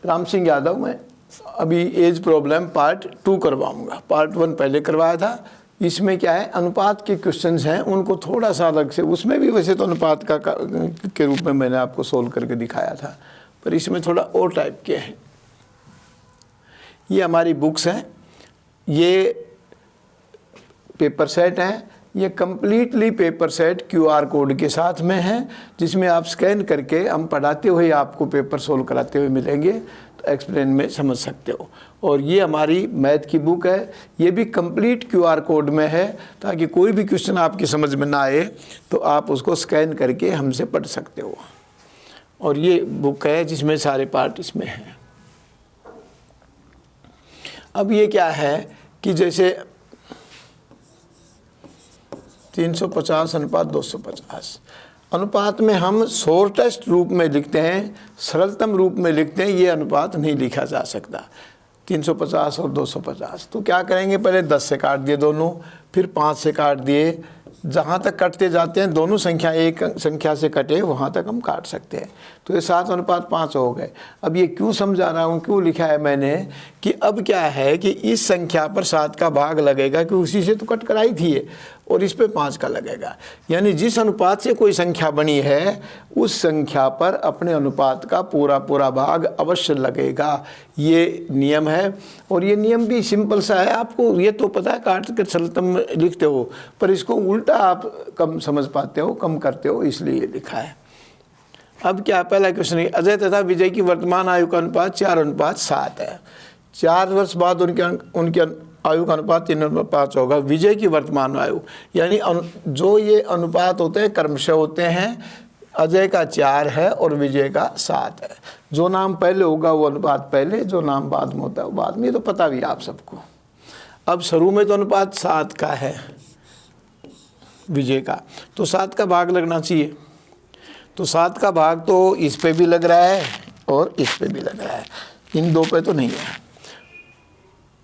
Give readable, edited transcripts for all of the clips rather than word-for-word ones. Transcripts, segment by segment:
राम सिंह यादव, मैं अभी as problem part 2 करवाऊंगा। पार्ट 1 पहले करवाया था। इसमें क्या है, अनुपात के क्वेश्चंस हैं, उनको थोड़ा सा अलग से, उसमें भी वैसे तो अनुपात का के रूप में मैंने आपको सोल्व करके दिखाया था, पर इसमें थोड़ा और टाइप के हैं। ये हमारी बुक्स हैं, ये पेपर सेट हैं, ये completely paper set QR code के साथ में है, जिसमें आप स्कैन करके हम पढ़ाते हुए आपको पेपर सोल्व कराते हुए मिलेंगे, तो एक्सप्लेन में समझ सकते हो। और ये हमारी मैथ की बुक है, ये भी कंप्लीट QR कोड में है, ताकि कोई भी क्वेश्चन आपकी समझ में ना आए तो आप उसको स्कैन करके हमसे पढ़ सकते हो। और ये बुक है जिसमें सारे पार्ट इसमें हैं। अब ये क्या है कि जैसे 350:250 अनुपात में हम शॉर्टेस्ट रूप में लिखते हैं, सरलतम रूप में लिखते हैं, ये अनुपात नहीं लिखा जा सकता। 350 और 250, तो क्या करेंगे, पहले 10 से काट दिए दोनों, फिर 5 से काट दिए, जहाँ तक कटते जाते हैं दोनों संख्या एक संख्या से कटे वहाँ तक हम काट सकते हैं। तो ये 7:5 हो गए। अब ये क्यों समझा रहा हूँ, क्यों लिखा है मैंने, कि अब क्या है कि इस संख्या पर 7 का भाग लगेगा, कि उसी से तो कट कराई थी ये, और इस पे 5 का लगेगा। यानी जिस अनुपात से कोई संख्या बनी है उस संख्या पर अपने अनुपात का पूरा भाग अवश्य लगेगा, ये नियम है। और ये नियम भी सिंपल सा है, आपको ये तो पता है, काट के सरलतम लिखते हो, पर इसको उल्टा आप कम समझ पाते हो, कम करते हो, इसलिए लिखा है। अब क्या, पहला क्वेश्चन है, अजय तथा विजय की वर्तमान आयु का अनुपात 4:7 है। 4 वर्ष बाद उनके आयु का अनुपात 3:5 होगा। विजय की वर्तमान आयु, यानी जो ये अनुपात होते हैं क्रमशः होते हैं, अजय का 4 है और विजय का 7 है। जो नाम पहले होगा वो अनुपात पहले, जो नाम बाद में होता है वो बाद में, ये तो पता भी है आप सबको। अब शुरू में तो अनुपात 7 का है विजय का, तो 7 का भाग लगना चाहिए। तो 7 का भाग तो इस पे भी लग रहा है और इस पे भी लग रहा है, इन दो पे तो नहीं है।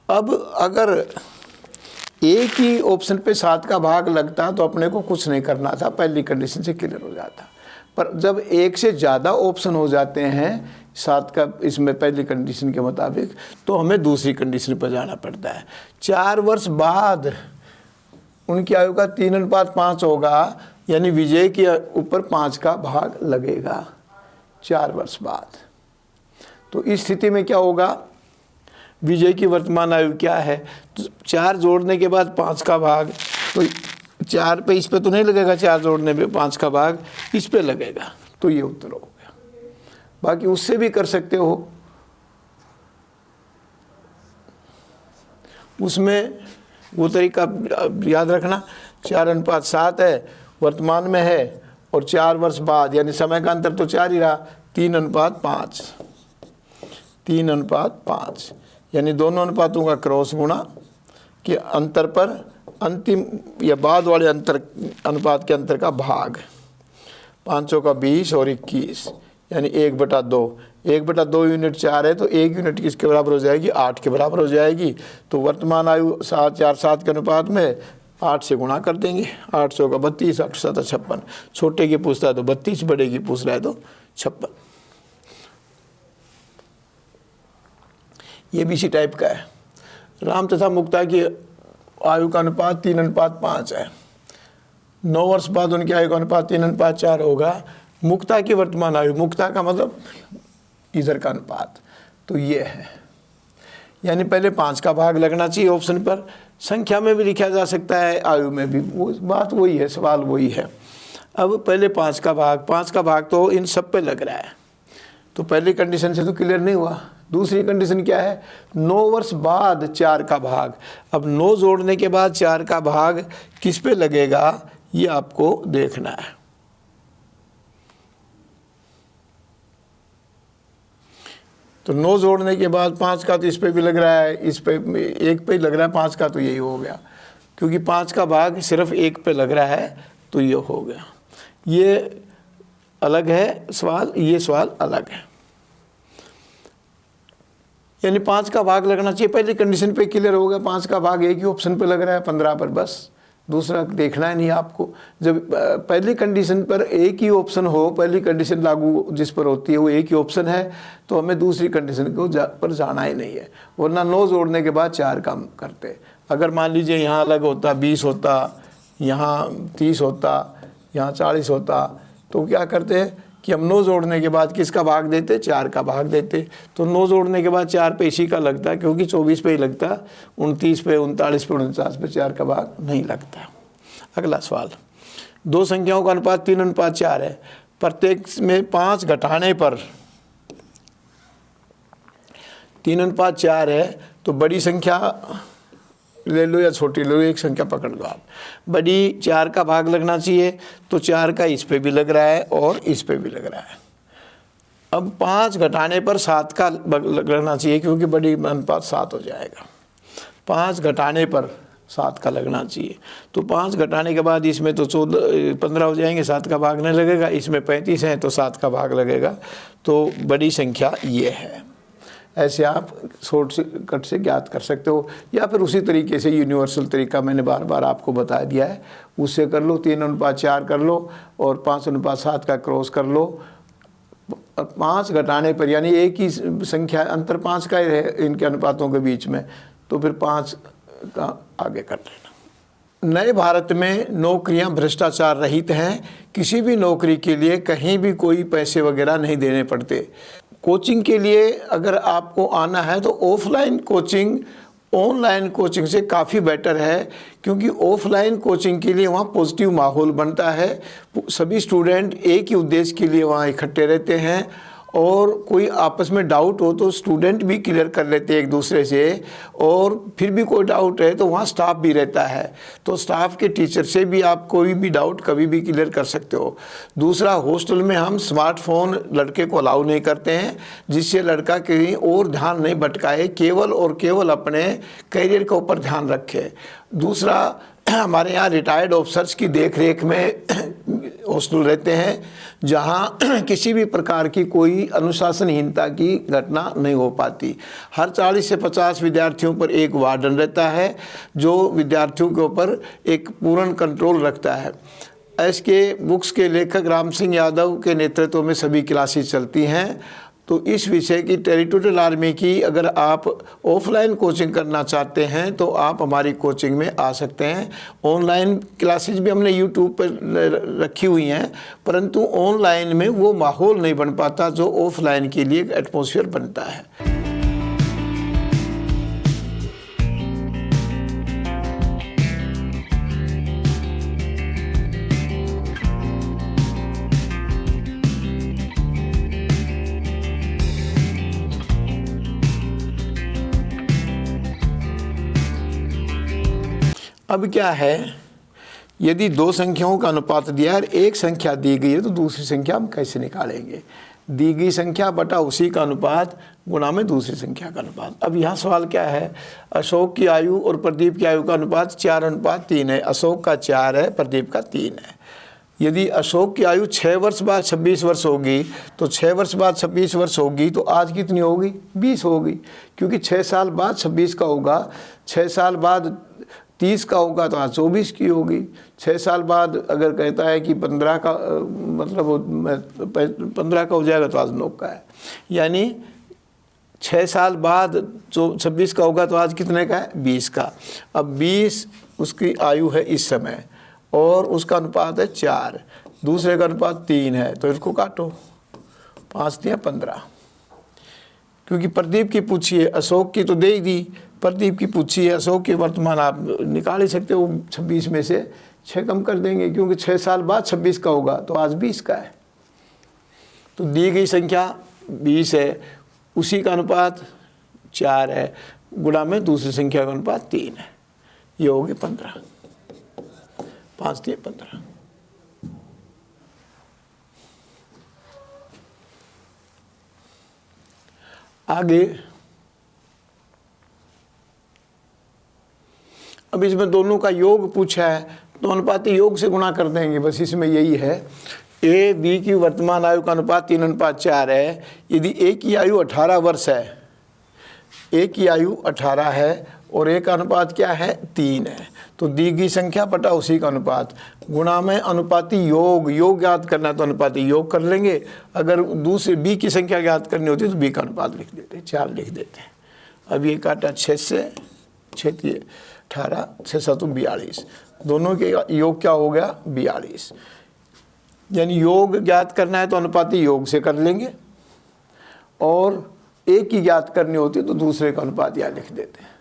अब अगर एक ही ऑप्शन पे 7 का भाग लगता तो अपने को कुछ नहीं करना था, पहली कंडीशन से क्लियर हो जाता। पर जब एक से ज़्यादा ऑप्शन हो जाते हैं 7 का, इसमें पहली कंडीशन के मुताबिक, तो हमें दूसरी कंडीशन पर जाना पड़ता है। 4 वर्ष बाद उनकी आयु का 3:5 होगा, यानी विजय के ऊपर 5 का भाग लगेगा 4 वर्ष बाद। तो इस स्थिति में क्या होगा, विजय की वर्तमान आयु क्या है, तो 4 जोड़ने के बाद 5 का भाग, तो 4 पे, इस पे तो नहीं लगेगा, 4 जोड़ने पे 5 का भाग इस पे लगेगा, तो ये उत्तर हो गया। बाकी उससे भी कर सकते हो, उसमें वो तरीका याद रखना, 4:7 है, वर्तमान में है, और 4 वर्ष बाद, यानी समय का अंतर तो 4 ही रहा, 3:5, 3:5, यानी दोनों अनुपातों का क्रॉस गुणा के अंतर पर अंतिम या बाद वाले अंतर अनुपात के अंतर का भाग, 5 का 20 और 21, यानी 1/2। 1/2 यूनिट 4 है, तो 1 यूनिट किसके बराबर हो जाएगी, 8 के बराबर हो जाएगी। तो वर्तमान आयु 7, 4, 7 के अनुपात में 8 से गुणा कर देंगे, 800 का 32, 8 7 56। छोटे की पूछता है तो 32, बड़े की पूछ रहा है तो 56। ये भी इसी टाइप का है। राम तथा मुक्ता की आयु का अनुपात 3:5 है। 9 वर्ष बाद उनकी आयु का अनुपात 3:4 होगा। मुक्ता की वर्तमान आयु, मुक्ता का मतलब इधर का अनुपात, तो ये है, यानी पहले 5 का भाग लगना चाहिए ऑप्शन पर। संख्या में भी लिखा जा सकता है, आयु में भी, वो बात वही है, सवाल वही है। अब पहले 5 का भाग तो इन सब पे लग रहा है, तो पहली कंडीशन से तो क्लियर नहीं हुआ। दूसरी कंडीशन क्या है, 9 वर्ष बाद 4 का भाग। अब 9 जोड़ने के बाद 4 का भाग किस पे लगेगा, ये आपको देखना है। तो 9 जोड़ने के बाद 5 का तो इस पे भी लग रहा है, इस पे एक पे ही लग रहा है 5 का, तो यही हो गया, क्योंकि 5 का भाग सिर्फ एक पे लग रहा है, तो ये हो गया। ये अलग है सवाल, ये सवाल अलग है, यानी 5 का भाग लगना चाहिए। पहली कंडीशन पे क्लियर हो गया, 5 का भाग एक ही ऑप्शन पे लग रहा है 15 पर, बस दूसरा देखना ही नहीं आपको। जब पहली कंडीशन पर एक ही ऑप्शन हो, पहली कंडीशन लागू जिस पर होती है वो एक ही ऑप्शन है, तो हमें दूसरी कंडीशन पर जाना ही नहीं है, वरना 9 जोड़ने के बाद 4 काम करते। अगर मान लीजिए यहाँ अलग होता 20 होता, यहाँ 30 होता, यहाँ 40 होता, तो क्या करते हैं कि हम 9 जोड़ने के बाद किसका भाग देते, 4 का भाग देते। तो 9 जोड़ने के बाद 4 पे इसी का लगता है, क्योंकि 24 पे ही लगता, 29 पे, 39 पे, 49 पे 4 का भाग नहीं लगता। अगला सवाल, 2 संख्याओं का अनुपात 3:4 है, प्रत्येक में 5 घटाने पर 3:4 है, तो बड़ी संख्या ले लो या छोटी ले लो, एक संख्या पकड़ लो आप। बड़ी 4 का भाग लगना चाहिए, तो 4 का इस पे भी लग रहा है और इस पे भी लग रहा है। अब 5 घटाने पर 7 का लगना चाहिए, क्योंकि बड़ी अनुपात 7 हो जाएगा। 5 घटाने पर 7 का लगना चाहिए, तो 5 घटाने के बाद इसमें तो 15 हो जाएंगे, 7 का भाग नहीं लगेगा, इसमें 35 हैं तो 7 का भाग लगेगा, तो बड़ी संख्या ये है। ऐसे आप शॉर्टकट से ज्ञात कर सकते हो, या फिर उसी तरीके से यूनिवर्सल तरीका मैंने बार बार आपको बता दिया है, उससे कर लो। 3:4 कर लो और 5:7 का क्रॉस कर लो। 5 घटाने पर, यानी एक ही संख्या, अंतर 5 का ही है इनके अनुपातों के बीच में, तो फिर 5 का आगे कर लेना। नए भारत में नौकरियां भ्रष्टाचार रहित हैं, किसी भी नौकरी के लिए कहीं भी कोई पैसे वगैरह नहीं देने पड़ते। कोचिंग के लिए अगर आपको आना है तो ऑफलाइन कोचिंग ऑनलाइन कोचिंग से काफ़ी बेटर है, क्योंकि ऑफलाइन कोचिंग के लिए वहाँ पॉजिटिव माहौल बनता है, सभी स्टूडेंट एक ही उद्देश्य के लिए वहाँ इकट्ठे रहते हैं, और कोई आपस में डाउट हो तो स्टूडेंट भी क्लियर कर लेते हैं एक दूसरे से, और फिर भी कोई डाउट है तो वहाँ स्टाफ भी रहता है, तो स्टाफ के टीचर से भी आप कोई भी डाउट कभी भी क्लियर कर सकते हो। दूसरा, हॉस्टल में हम स्मार्टफोन लड़के को अलाउ नहीं करते हैं, जिससे लड़का कहीं और ध्यान नहीं भटकाए, केवल और केवल अपने करियर के ऊपर ध्यान रखे। दूसरा, हमारे यहाँ रिटायर्ड ऑफिसर्स की देखरेख में हॉस्टल रहते हैं, जहाँ किसी भी प्रकार की कोई अनुशासनहीनता की घटना नहीं हो पाती। हर 40 से 50 विद्यार्थियों पर एक वार्डन रहता है, जो विद्यार्थियों के ऊपर एक पूर्ण कंट्रोल रखता है। इसके बुक्स के लेखक राम सिंह यादव के नेतृत्व में सभी क्लासेस चलती हैं। तो इस विषय की टेरिटोरियल आर्मी की अगर आप ऑफलाइन कोचिंग करना चाहते हैं तो आप हमारी कोचिंग में आ सकते हैं। ऑनलाइन क्लासेस भी हमने यूट्यूब पर रखी हुई हैं, परंतु ऑनलाइन में वो माहौल नहीं बन पाता जो ऑफलाइन के लिए एटमॉस्फेयर बनता है। अब क्या है, यदि 2 संख्याओं का अनुपात दिया है और एक संख्या दी गई है तो दूसरी संख्या हम कैसे निकालेंगे? दी गई संख्या बटा उसी का अनुपात गुणा में दूसरी संख्या का अनुपात। अब यहाँ सवाल क्या है, अशोक की आयु और प्रदीप की आयु का अनुपात 4:3 है। अशोक का 4 है, प्रदीप का 3 है। यदि अशोक की आयु 6 वर्ष बाद 26 वर्ष होगी, तो 6 वर्ष बाद 26 वर्ष होगी, तो आज कितनी होगी? 20 होगी, क्योंकि 6 साल बाद 26 का होगा, 6 साल बाद 30 का होगा तो आज 24 की होगी। 6 साल बाद अगर कहता है कि 15 का मतलब 15 का हो जाएगा तो आज 9 का है। यानी 6 साल बाद जो 26 का होगा तो आज कितने का है? 20 का। अब 20 उसकी आयु है इस समय, और उसका अनुपात है 4, दूसरे का अनुपात 3 है, तो इसको काटो, 5 दिया 15। क्योंकि प्रदीप की पूछी है, अशोक की तो दे ही दी, प्रदीप की पूछी है, अशोक की वर्तमान आप निकाल ही सकते हो, 26 में से 6 कम कर देंगे, क्योंकि 6 साल बाद 26 का होगा तो आज 20 का है। तो दी गई संख्या 20 है, उसी का अनुपात 4 है, गुणा में दूसरी संख्या का अनुपात 3 है, ये होगी 15। 5 दिए 15। आगे अब इसमें दोनों का योग पूछा है, तो अनुपाती योग से गुणा कर देंगे, बस इसमें यही है। ए बी की वर्तमान आयु का अनुपात 3:4 है। यदि ए की आयु 18 वर्ष है, ए की आयु 18 है और एक अनुपात क्या है 3 है। तो दी गई संख्या बटा उसी का अनुपात गुणा में अनुपाती योग, योग ज्ञात करना है तो अनुपाती योग कर लेंगे। अगर दूसरे बी की संख्या ज्ञात करनी होती है तो बी का अनुपात लिख देते हैं, 4 लिख देते हैं। अब ये काटा 6 से 6 18 6 7 42, दोनों के योग क्या हो गया 42। यानी योग ज्ञात करना है तो अनुपाती योग से कर लेंगे, और एक की ज्ञात करनी होती है तो दूसरे का अनुपात यहाँ लिख देते हैं।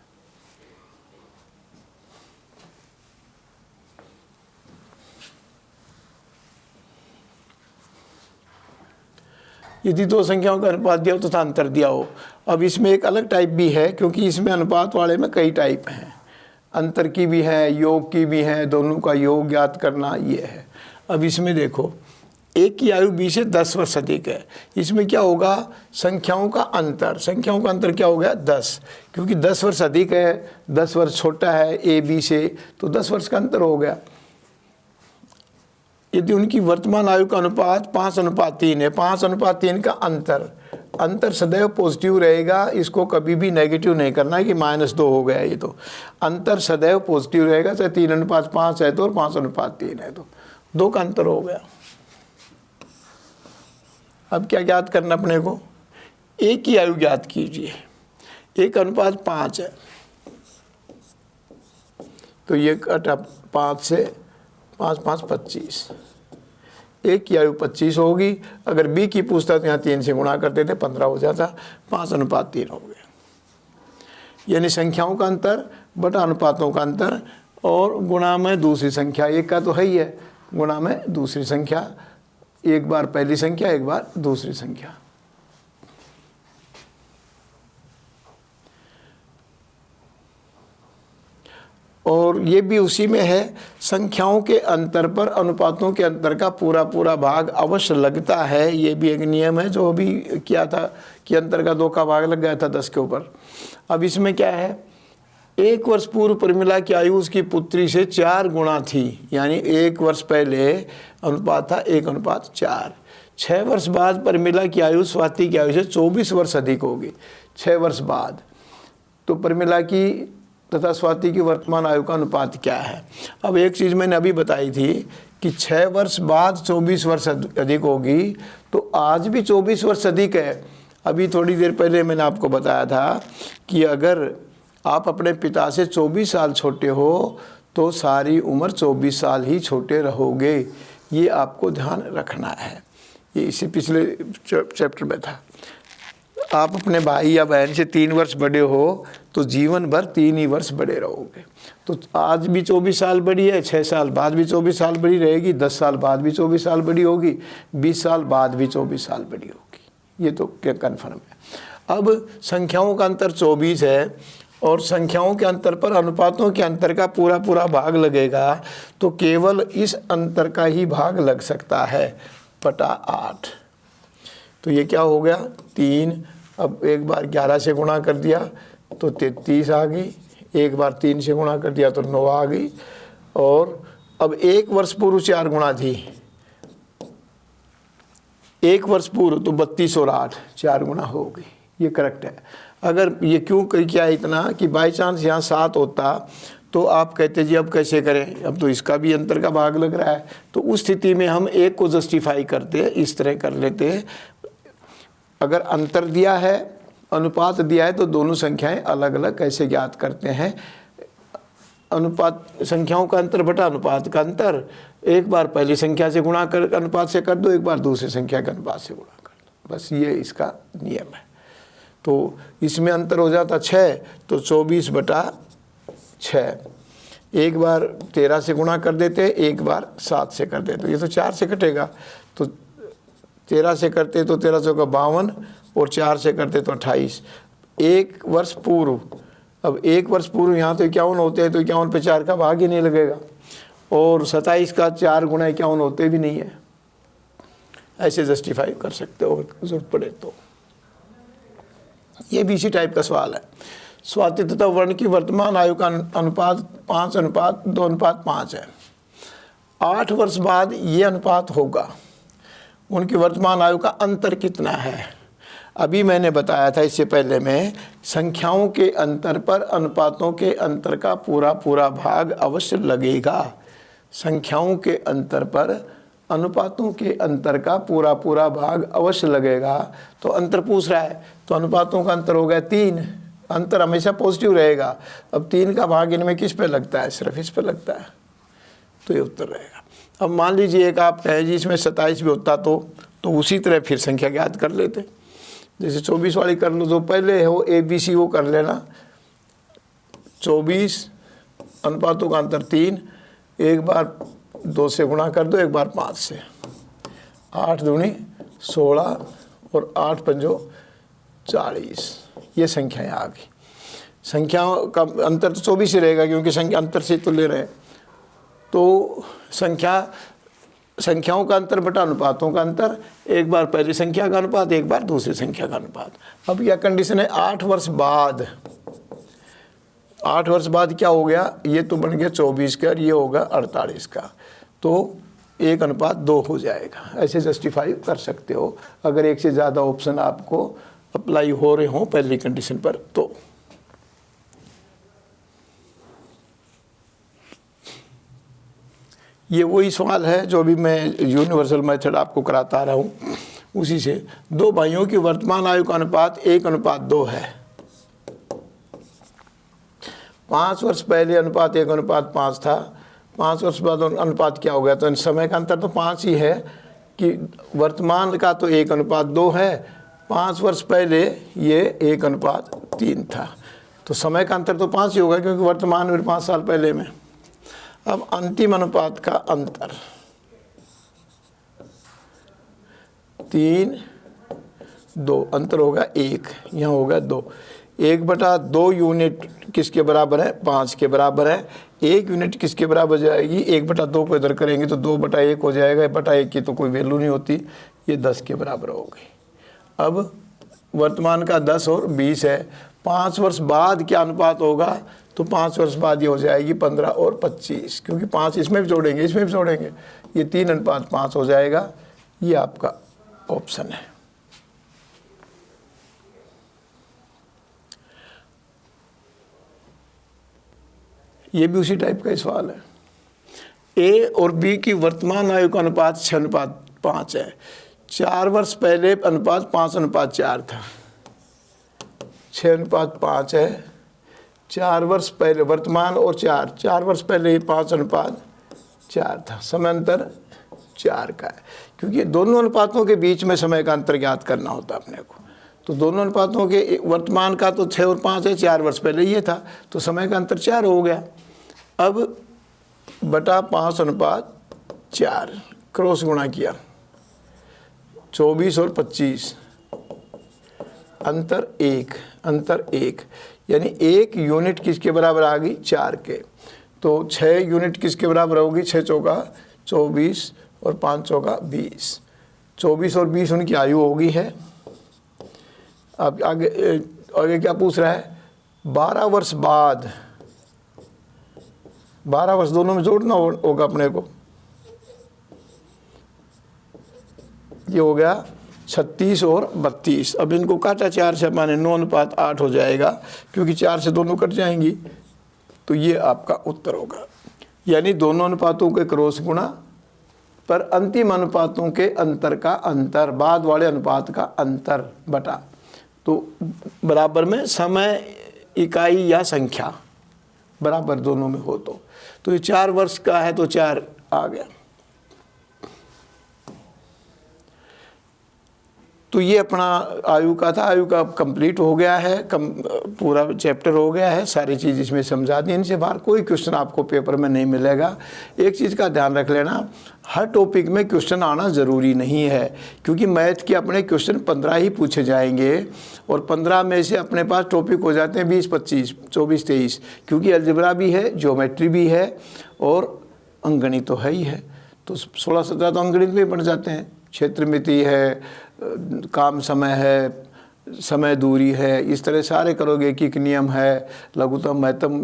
यदि दो संख्याओं का अनुपात दिया हो तथा अंतर दिया हो। अब इसमें एक अलग टाइप भी है, क्योंकि इसमें अनुपात वाले में कई टाइप हैं, अंतर की भी है, योग की भी है, दोनों का योग ज्ञात करना ये है। अब इसमें देखो, एक की आयु 20 से 10 वर्ष अधिक है। इसमें क्या होगा, संख्याओं का अंतर, संख्याओं का अंतर क्या हो गया 10, क्योंकि 10 वर्ष अधिक है, 10 वर्ष छोटा है ए बी से, तो 10 वर्ष का अंतर हो गया। यदि उनकी वर्तमान आयु का अनुपात 5:3 है, 5:3 का अंतर सदैव पॉजिटिव रहेगा, इसको कभी भी नेगेटिव नहीं करना है कि -2 हो गया। ये तो अंतर सदैव पॉजिटिव रहेगा, चाहे 3:5 है तो और 5:3 है तो 2 का अंतर हो गया। अब क्या ज्ञात करना अपने को, एक की आयु ज्ञात कीजिए, 1:5 है तो ये कटा 5 से 5 5 25, एक की आयु 25 होगी। अगर बी की पूछता तो यहाँ 3 से गुणा करते थे 15 हो जाता, 5:3 हो गया। यानी संख्याओं का अंतर बटा अनुपातों का अंतर और गुणा में दूसरी संख्या, एक का तो है ही है, गुणा में दूसरी संख्या, एक बार पहली संख्या एक बार दूसरी संख्या। और ये भी उसी में है, संख्याओं के अंतर पर अनुपातों के अंतर का पूरा भाग अवश्य लगता है। ये भी एक नियम है जो अभी किया था कि अंतर का 2 का भाग लग गया था 10 के ऊपर। अब इसमें क्या है, 1 वर्ष पूर्व प्रमिला की आयु उसकी पुत्री से 4 गुना थी, यानी 1 वर्ष पहले अनुपात था 1:4। 6 वर्ष बाद प्रमिला की आयु स्वाति की आयु से 24 वर्ष अधिक होगी। 6 वर्ष बाद तो प्रमिला की तथा स्वाति की वर्तमान आयु का अनुपात क्या है। अब एक चीज़ मैंने अभी बताई थी कि 6 वर्ष बाद 24 वर्ष अधिक होगी, तो आज भी 24 वर्ष अधिक है। अभी थोड़ी देर पहले मैंने आपको बताया था कि अगर आप अपने पिता से 24 साल छोटे हो तो सारी उम्र 24 साल ही छोटे रहोगे, ये आपको ध्यान रखना है। ये इसी पिछले चैप्टर में था। आप अपने भाई या बहन से 3 वर्ष बड़े हो तो जीवन भर 3 ही वर्ष बड़े रहोगे। तो आज भी 24 साल बड़ी है, 6 साल बाद भी 24 साल बड़ी रहेगी, 10 साल बाद भी 24 साल बड़ी होगी, 20 साल बाद भी 24 साल बड़ी होगी। ये तो क्या कन्फर्म है। अब संख्याओं का अंतर 24 है और संख्याओं के अंतर पर अनुपातों के अंतर का पूरा भाग लगेगा, तो केवल इस अंतर का ही भाग लग सकता है बटा 8। तो ये क्या हो गया 3। अब एक बार 11 से गुणा कर दिया तो 33 आ गई, एक बार 3 से गुणा कर दिया तो 9 आ गई। और अब 1 वर्ष पूर्व 4 गुणा थी, 1 वर्ष पूर्व तो 32 और 8 4 गुणा हो गई। ये करेक्ट है। अगर ये क्यों किया इतना कि बाई चांस यहाँ 7 होता तो आप कहते जी अब कैसे करें, अब तो इसका भी अंतर का भाग लग रहा है। तो उस स्थिति में हम एक को जस्टिफाई करते हैं, इस तरह कर लेते हैं। अगर अंतर दिया है, अनुपात दिया है, तो दोनों संख्याएं अलग अलग कैसे ज्ञात करते हैं। अनुपात संख्याओं का अंतर बटा अनुपात का अंतर, एक बार पहली संख्या से गुणा कर अनुपात से कर दो, एक बार दूसरी संख्या के अनुपात से गुणा कर दो, बस ये इसका नियम है। तो इसमें अंतर हो जाता 6, तो 24 बटा 6, एक बार 13 से गुणा कर देते, एक बार 7 से कर देते। ये तो 4 से कटेगा, तो 13 से करते तो 13 चौका 52 और 4 से करते तो 28। 1 वर्ष पूर्व, अब 1 वर्ष पूर्व यहाँ तो 51 होते हैं, तो 51 पे 4 का भाग ही नहीं लगेगा, और 27 का 4 गुणा 51 होते भी नहीं है। ऐसे जस्टिफाई कर सकते हो जरूरत पड़े तो। ये भी इसी टाइप का सवाल है। स्वाति तथा वर्ण की वर्तमान आयु का अनुपात 5:2:5 है। 8 वर्ष बाद ये अनुपात होगा। उनकी वर्तमान आयु का अंतर कितना है। अभी मैंने बताया था इससे पहले में, संख्याओं के अंतर पर अनुपातों के अंतर का पूरा पूरा भाग अवश्य लगेगा। संख्याओं के अंतर पर अनुपातों के अंतर का पूरा पूरा भाग अवश्य लगेगा। तो अंतर पूछ रहा है, तो अनुपातों का अंतर हो गया 3, अंतर हमेशा पॉजिटिव रहेगा। अब 3 का भाग इनमें किस पे लगता है? सिर्फ इस पे लगता है, तो ये उत्तर रहेगा। अब मान लीजिए एक आप कहें जी इसमें 27 भी होता तो उसी तरह फिर संख्या ज्ञात कर लेते। जैसे 24 वाली कर लो, तो पहले हो ABC वो कर लेना, 24 अनुपातों का अंतर 3, एक बार 2 से गुणा कर दो, एक बार 5 से, 8 दूनी 16 और 8 पंजो 40, ये संख्याएँ आ गई। संख्याओं का अंतर तो 24 ही रहेगा क्योंकि संख्या अंतर से तो ले रहे हैं। तो संख्याओं का अंतर बटा अनुपातों का अंतर, एक बार पहली संख्या का अनुपात, एक बार दूसरी संख्या का अनुपात। अब यह कंडीशन है 8 वर्ष बाद। 8 वर्ष बाद क्या हो गया? ये तो बन गया 24 का और ये होगा 48 का, तो 1:2 हो जाएगा। ऐसे जस्टिफाई कर सकते हो अगर एक से ज़्यादा ऑप्शन आपको अप्लाई हो रहे हों पहली कंडीशन पर। तो ये वही सवाल है जो भी मैं यूनिवर्सल मेथड आपको कराता रहा हूँ, उसी से। 2 भाइयों की वर्तमान आयु का अनुपात 1:2 है। 5 वर्ष पहले अनुपात 1:5 था, 5 वर्ष बाद अनुपात क्या हो गया? तो समय का अंतर तो 5 ही है कि वर्तमान का तो 1:2 है, 5 वर्ष पहले ये 1:3 था, तो समय का अंतर तो 5 ही होगा क्योंकि वर्तमान में 5 साल पहले में। अब अंतिम अनुपात का अंतर 3:2, अंतर होगा 1, यहाँ होगा 2। 1/2 यूनिट किसके बराबर है? 5 के बराबर है। 1 यूनिट किसके बराबर जाएगी? 1/2 को इधर करेंगे तो 2/1 हो जाएगा। 1/1 की तो कोई वैल्यू नहीं होती, ये 10 के बराबर हो गई। अब वर्तमान का 10 और 20 है। 5 वर्ष बाद क्या अनुपात होगा? तो 5 वर्ष बाद ये हो जाएगी 15 और 25, क्योंकि 5 इसमें भी जोड़ेंगे, इसमें भी जोड़ेंगे, ये 3:5 हो जाएगा। ये आपका ऑप्शन है। ये भी उसी टाइप का सवाल है। ए और बी की वर्तमान आयु का अनुपात 6:5 है। 4 वर्ष पहले अनुपात 5:4 था, 6:5 है। 4 वर्ष पहले वर्तमान और 4 वर्ष पहले ये 5:4 था। समय अंतर 4 का है, क्योंकि दोनों अनुपातों के बीच में समय का अंतर ज्ञात करना होता है अपने को। तो दोनों अनुपातों के वर्तमान का तो 6 और 5 है, 4 वर्ष पहले ये था, तो समय का अंतर 4 हो गया। अब बटा 5:4 क्रॉस गुणा किया, 24 और 25, अंतर 1, यानी 1 यूनिट किसके बराबर आ गई? 4 के। तो 6 यूनिट किसके बराबर होगी? 6 चौका 24 और 5 चौका 20। 24 और 20 उनकी आयु होगी है। अब आगे क्या पूछ रहा है? 12 वर्ष बाद, 12 वर्ष दोनों में जोड़ना होगा अपने को। ये हो गया 36 और 32। अब इनको काटा 4 से, माने 9:8 हो जाएगा, क्योंकि 4 से दोनों कट जाएंगी। तो ये आपका उत्तर होगा, यानी दोनों अनुपातों के क्रॉस गुणा पर अंतिम अनुपातों के अंतर का अंतर, बाद वाले अनुपात का अंतर बटा, तो बराबर में समय, इकाई या संख्या बराबर दोनों में हो तो ये 4 वर्ष का है तो 4 आ गया। तो ये अपना आयु का था। आयु का कंप्लीट हो गया है, पूरा चैप्टर हो गया है, सारी चीज़ इसमें समझा दी। इनसे बाहर कोई क्वेश्चन आपको पेपर में नहीं मिलेगा। एक चीज़ का ध्यान रख लेना, हर टॉपिक में क्वेश्चन आना ज़रूरी नहीं है, क्योंकि मैथ के अपने क्वेश्चन 15 ही पूछे जाएंगे और 15 में से अपने पास टॉपिक हो जाते हैं 20, 25, 24, 23, क्योंकि अलजेब्रा भी है, ज्योमेट्री भी है और अंकगणित तो है ही है। तो 16, 17 तो अंकगणित में पढ़ जाते हैं। क्षेत्रमिति है, काम समय है, समय दूरी है, इस तरह सारे करोगे, किक नियम है, लघुत्तम महत्तम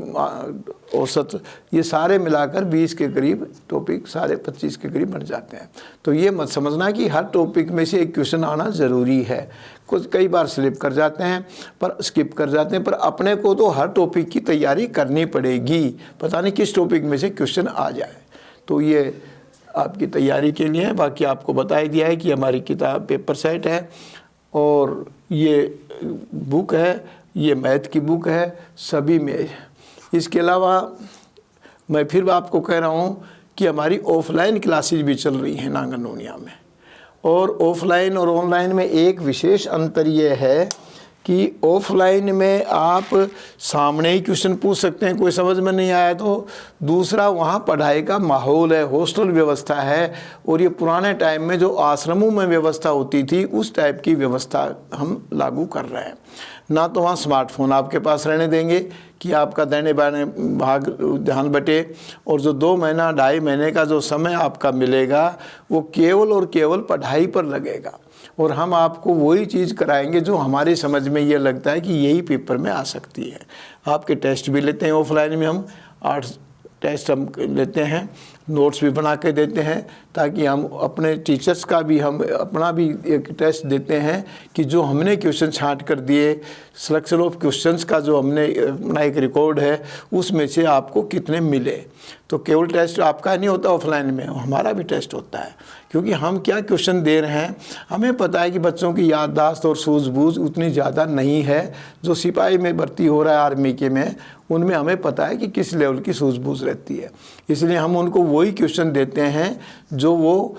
औसत, ये सारे मिलाकर 20 के करीब टॉपिक, सारे 25 के करीब बन जाते हैं। तो ये मत समझना कि हर टॉपिक में से एक क्वेश्चन आना ज़रूरी है। कुछ कई बार स्लिप कर जाते हैं, पर स्किप कर जाते हैं, पर अपने को तो हर टॉपिक की तैयारी करनी पड़ेगी, पता नहीं किस टॉपिक में से क्वेश्चन आ जाए। तो ये आपकी तैयारी के लिए है। बाकी आपको बता ही दिया है कि हमारी किताब पेपर सेट है और ये बुक है, ये मैथ की बुक है सभी में। इसके अलावा मैं फिर आपको कह रहा हूँ कि हमारी ऑफलाइन क्लासेज भी चल रही हैं नांगल नोनिया में। और ऑफलाइन और ऑनलाइन में एक विशेष अंतर ये है कि ऑफलाइन में आप सामने ही क्वेश्चन पूछ सकते हैं, कोई समझ में नहीं आया तो। दूसरा, वहाँ पढ़ाई का माहौल है, हॉस्टल व्यवस्था है, और ये पुराने टाइम में जो आश्रमों में व्यवस्था होती थी उस टाइप की व्यवस्था हम लागू कर रहे हैं। ना तो वहाँ स्मार्टफोन आपके पास रहने देंगे कि आपका दाहिने बाएं भाग ध्यान बटे, और जो 2 महीना 2.5 महीने का जो समय आपका मिलेगा वो केवल और केवल पढ़ाई पर लगेगा। और हम आपको वही चीज़ कराएंगे जो हमारी समझ में ये लगता है कि यही पेपर में आ सकती है। आपके टेस्ट भी लेते हैं ऑफलाइन में, हम 8 टेस्ट हम लेते हैं, नोट्स भी बना के देते हैं, ताकि हम अपने टीचर्स का भी, हम अपना भी एक टेस्ट देते हैं कि जो हमने क्वेश्चन छांट कर दिए, सिलेक्शन ऑफ क्वेश्चंस का जो हमने अपना एक रिकॉर्ड है उसमें से आपको कितने मिले। तो केवल टेस्ट आपका नहीं होता ऑफलाइन में, हमारा भी टेस्ट होता है, क्योंकि हम क्या क्वेश्चन दे रहे हैं हमें पता है कि बच्चों की याददाश्त और सूझबूझ उतनी ज़्यादा नहीं है। जो सिपाही में भर्ती हो रहा है आर्मी के में, उनमें हमें पता है कि किस लेवल की सूझबूझ रहती है, इसलिए हम उनको वही क्वेश्चन देते हैं जो वो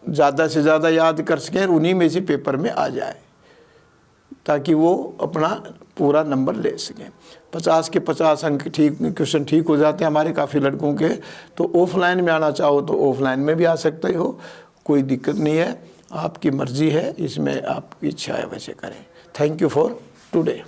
ज़्यादा से ज़्यादा याद कर सकें, उन्हीं में से पेपर में आ जाए, ताकि वो अपना पूरा नंबर ले सकें। 50 के 50 अंक ठीक, क्वेश्चन ठीक हो जाते हैं हमारे काफ़ी लड़कों के। तो ऑफलाइन में आना चाहो तो ऑफलाइन में भी आ सकते हो, कोई दिक्कत नहीं है, आपकी मर्ज़ी है, इसमें आपकी इच्छा है वैसे करें। Thank you for today.